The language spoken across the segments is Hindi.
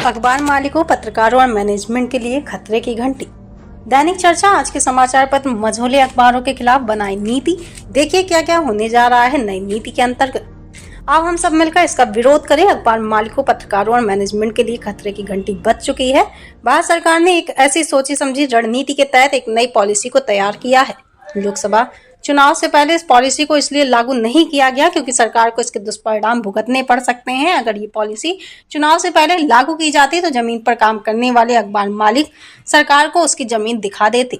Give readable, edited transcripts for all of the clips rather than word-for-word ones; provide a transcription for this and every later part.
अखबार मालिकों, पत्रकारों और मैनेजमेंट के लिए खतरे की घंटी। दैनिक चर्चा आज के समाचार पत्र मझोले अखबारों के खिलाफ बनाई नीति। देखिए क्या क्या होने जा रहा है नई नीति के अंतर्गत। अब हम सब मिलकर इसका विरोध करें। अखबार मालिकों, पत्रकारों और मैनेजमेंट के लिए खतरे की घंटी बज चुकी है। भारत सरकार ने एक ऐसी सोची समझी रणनीति के तहत एक नई पॉलिसी को तैयार किया है। लोकसभा चुनाव से पहले इस पॉलिसी को इसलिए लागू नहीं किया गया क्योंकि सरकार को इसके दुष्परिणाम भुगतने पड़ सकते हैं। अगर ये पॉलिसी चुनाव से पहले लागू की जाती तो जमीन पर काम करने वाले अखबार मालिक सरकार को उसकी जमीन दिखा देते।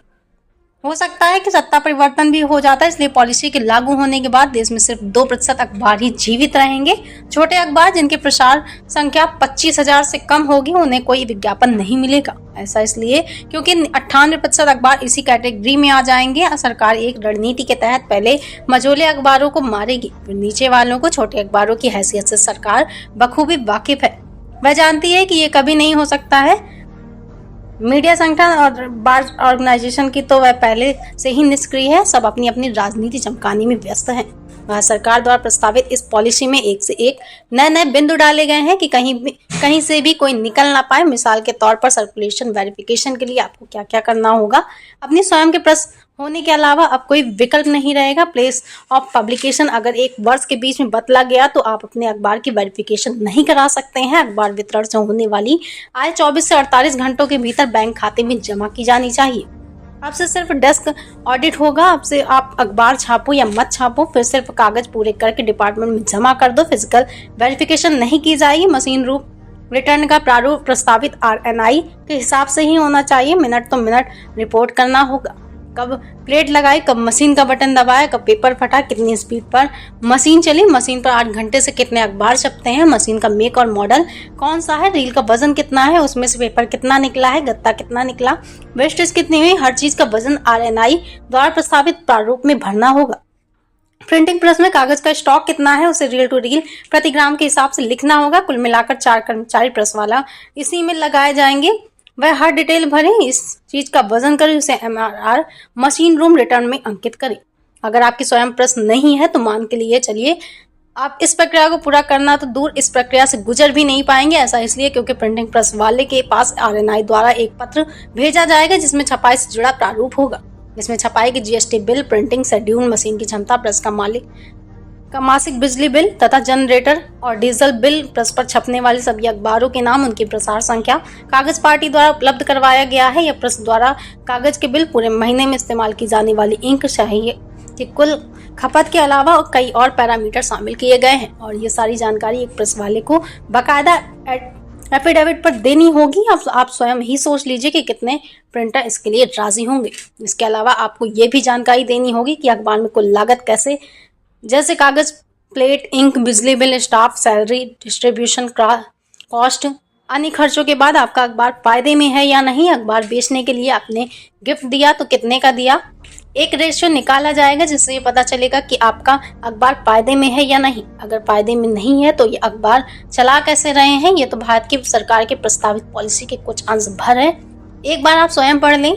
हो सकता है कि सत्ता परिवर्तन भी हो जाता है, इसलिए पॉलिसी के लागू होने के बाद देश में सिर्फ 2% अखबार ही जीवित रहेंगे। छोटे अखबार जिनकी प्रसार संख्या 25,000 से कम होगी उन्हें कोई विज्ञापन नहीं मिलेगा। ऐसा इसलिए क्योंकि 98% अखबार इसी कैटेगरी में आ जाएंगे। सरकार एक रणनीति के तहत पहले मझोले अखबारों को मारेगी, फिर नीचे वालों को। छोटे अखबारों की हैसियत से सरकार बखूबी वाकिफ है। वह जानती है कि ये कभी नहीं हो सकता है। मीडिया संगठन और बार ऑर्गेनाइजेशन की तो वह पहले से ही निष्क्रिय है। सब अपनी अपनी राजनीति चमकाने में व्यस्त हैं। भारत सरकार द्वारा प्रस्तावित इस पॉलिसी में एक से एक नए नए बिंदु डाले गए हैं कि कहीं से भी कोई निकल ना पाए। मिसाल के तौर पर सर्कुलेशन वेरिफिकेशन के लिए आपको क्या क्या करना होगा। अपनी स्वयं के प्रेस होने के अलावा अब कोई विकल्प नहीं रहेगा। प्लेस ऑफ पब्लिकेशन अगर एक वर्ष के बीच में बदला गया तो आप अपने अखबार की वेरिफिकेशन नहीं करा सकते हैं। अखबार वितरण से होने वाली आय 24 से 48 घंटों के भीतर बैंक खाते में जमा की जानी चाहिए। अब से सिर्फ डेस्क ऑडिट होगा। अब से आप अखबार छापो या मत छापो, फिर सिर्फ कागज पूरे करके डिपार्टमेंट में जमा कर दो। फिजिकल वेरिफिकेशन नहीं की जाएगी। मशीन रूप रिटर्न का प्रारूप प्रस्तावित RNI के हिसाब से ही होना चाहिए। मिनट तो मिनट रिपोर्ट करना होगा। कब प्लेट लगाई, कब मशीन का बटन दबाया, कब पेपर फटा, कितनी स्पीड पर मशीन चली, मशीन पर 8 घंटे से कितने अखबार छपते हैं, मशीन का मेक और मॉडल कौन सा है, रील का वजन कितना है, उसमें से पेपर कितना निकला है, गत्ता कितना निकला, वेस्टेज कितनी हुई, हर चीज का वजन RNI द्वारा प्रस्तावित प्रारूप में भरना होगा। प्रिंटिंग प्रेस में कागज का स्टॉक कितना है उसे रील टू रील प्रति ग्राम के हिसाब से लिखना होगा। कुल मिलाकर 4 कर्मचारी प्रेस वाला इसी में लगाए जाएंगे। वह हर डिटेल भरें, इस चीज का वजन करें, उसे MRR मशीन रूम रिटर्न में अंकित करें। अगर आपकी स्वयं प्रेस नहीं है तो मान के लिए चलिए आप इस प्रक्रिया को पूरा करना तो दूर, इस प्रक्रिया से गुजर भी नहीं पाएंगे। ऐसा इसलिए क्योंकि प्रिंटिंग प्रेस वाले के पास RNI द्वारा एक पत्र भेजा जाएगा जिसमें छपाई से जुड़ा प्रारूप होगा। इसमें छपाई की GST bill, printing schedule, machine की क्षमता, प्रेस का मालिक का मासिक बिजली बिल तथा जनरेटर और डीजल बिल, प्रेस पर छपने वाले सभी अखबारों के नाम, उनकी प्रसार संख्या, कागज पार्टी द्वारा उपलब्ध करवाया गया है या प्रेस द्वारा कागज के बिल, पूरे महीने में इस्तेमाल की जाने वाली इंक चाहिए कि कुल खपत के अलावा कई और पैरामीटर शामिल किए गए हैं। और ये सारी जानकारी एक प्रेस वाले को बाकायदा एफिडेविट पर देनी होगी। अब आप स्वयं ही सोच लीजिए कि कितने प्रिंटर इसके लिए राजी होंगे। इसके अलावा आपको ये भी जानकारी देनी होगी कि अखबार में कुल लागत कैसे, जैसे कागज, प्लेट, इंक, बिजली bill, staff, salary, distribution cost, अन्य खर्चों के बाद आपका अखबार फायदे में है या नहीं। अखबार बेचने के लिए आपने गिफ्ट दिया तो कितने का दिया। एक रेशियो निकाला जाएगा जिससे ये पता चलेगा कि आपका अखबार फायदे में है या नहीं। अगर फायदे में नहीं है तो ये अखबार चला कैसे रहे हैं। ये तो भारत की सरकार के प्रस्तावित पॉलिसी के कुछ अंश भर है। एक बार आप स्वयं पढ़ लें।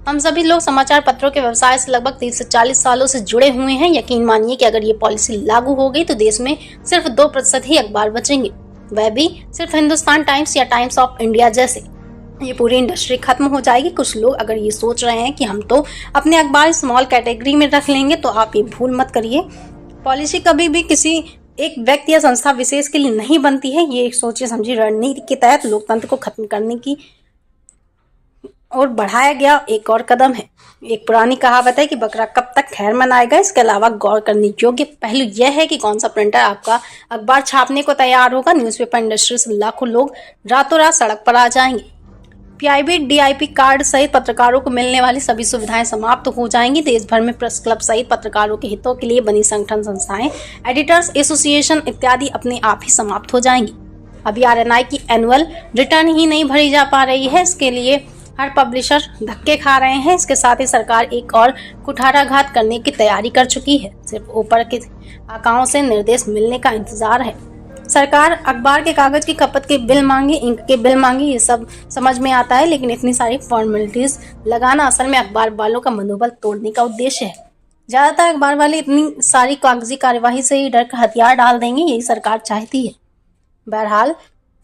हम सभी लोग समाचार पत्रों के व्यवसाय से लगभग 30 से 40 सालों से जुड़े हुए हैं। यकीन मानिए कि अगर ये पॉलिसी लागू हो गई तो देश में सिर्फ 2% ही अखबार बचेंगे, वह भी सिर्फ हिंदुस्तान टाइम्स या टाइम्स ऑफ इंडिया जैसे। ये पूरी इंडस्ट्री खत्म हो जाएगी। कुछ लोग अगर ये सोच रहे हैं कि हम तो अपने अखबार स्मॉल कैटेगरी में रख लेंगे, तो आप ये भूल मत करिए। पॉलिसी कभी भी किसी एक व्यक्ति या संस्था विशेष के लिए नहीं बनती है। ये एक सोची समझी रणनीति के तहत लोकतंत्र को खत्म करने की और बढ़ाया गया एक और कदम है। एक पुरानी कहावत है कि बकरा कब तक खैर मनाएगा। इसके अलावा गौर करने योग्य पहलू यह है कि कौन सा प्रिंटर आपका अखबार छापने को तैयार होगा। न्यूज़पेपर इंडस्ट्री से लाखों लोग रातों रात सड़क पर आ जाएंगे। PIB DIP कार्ड सहित पत्रकारों को मिलने वाली सभी सुविधाएं समाप्त हो जाएंगी। देश भर में प्रेस क्लब सहित पत्रकारों के हितों के लिए बनी संगठन संस्थाएं, एडिटर्स एसोसिएशन इत्यादि अपने आप ही समाप्त हो जाएंगी। अभी RNI की एनुअल रिटर्न ही नहीं भरी जा पा रही है। इसके लिए हर पब्लिशर धक्के खा रहे हैं। इसके साथ ही सरकार एक और कुठाराघात करने की तैयारी कर चुकी है। सिर्फ ऊपर के आकाओं से निर्देश मिलने का इंतजार है। सरकार अखबार के कागज की खपत के बिल मांगे, इंक के बिल मांगे, ये सब समझ में आता है, लेकिन इतनी सारी फॉर्मेलिटीज लगाना असल में अखबार वालों का मनोबल तोड़ने का उद्देश्य है। ज्यादातर अखबार वाले इतनी सारी कागजी कार्यवाही से ही डर का हथियार डाल देंगे, यही सरकार चाहती है। बहरहाल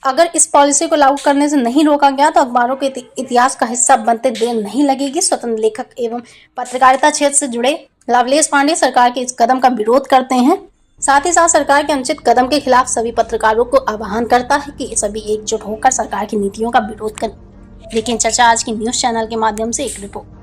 अगर इस पॉलिसी को लागू करने से नहीं रोका गया तो अखबारों के इतिहास का हिस्सा बनते देर नहीं लगेगी। स्वतंत्र लेखक एवं पत्रकारिता क्षेत्र से जुड़े लवलेश पांडे सरकार के इस कदम का विरोध करते हैं। साथ ही साथ सरकार के अनुचित कदम के खिलाफ सभी पत्रकारों को आह्वान करता है कि सभी एकजुट होकर सरकार की नीतियों का विरोध करें। लेकिन चर्चा आज की न्यूज चैनल के माध्यम से एक रिपोर्ट।